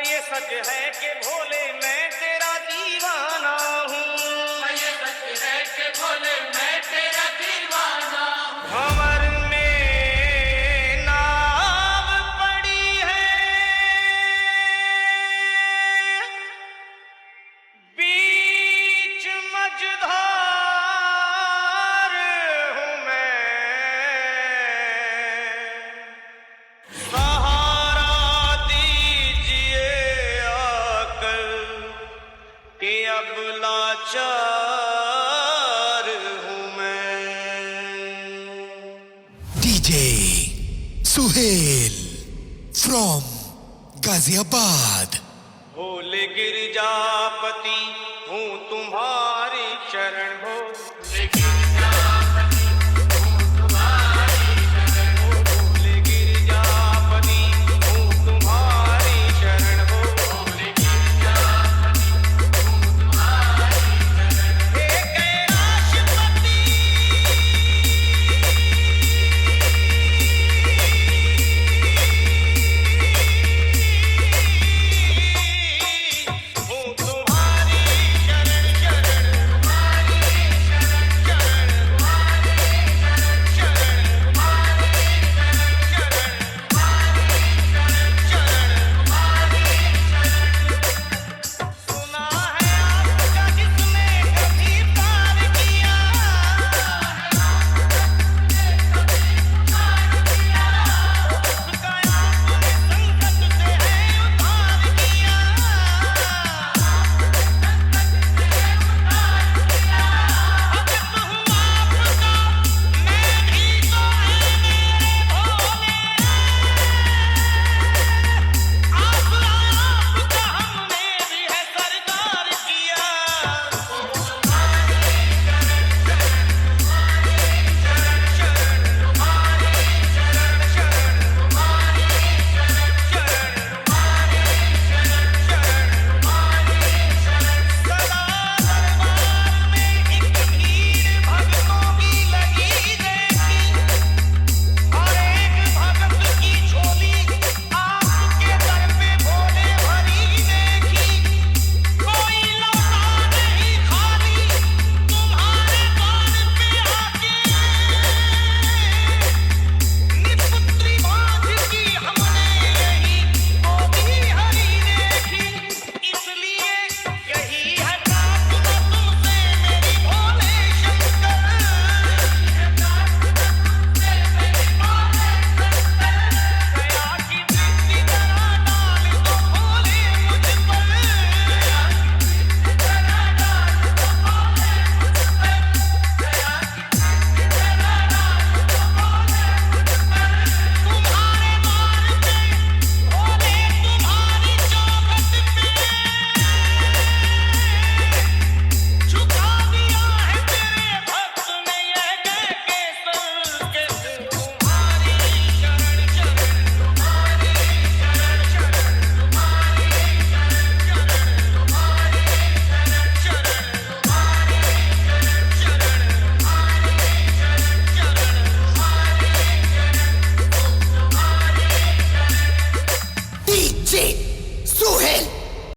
ये सच है कि भोले मैं तेरा दीवाना हूँ। ये सच है कि भोले मैं तेरा दीवाना हूँ। भंवर में नाव पड़ी है, बीच मझधार हूँ मैं। सहारा दीजिए आकर कि अब लाचार हूँ मैं। DJ Suhail from Ghaziabad. Bhole Girijapati हूँ तुम्हारा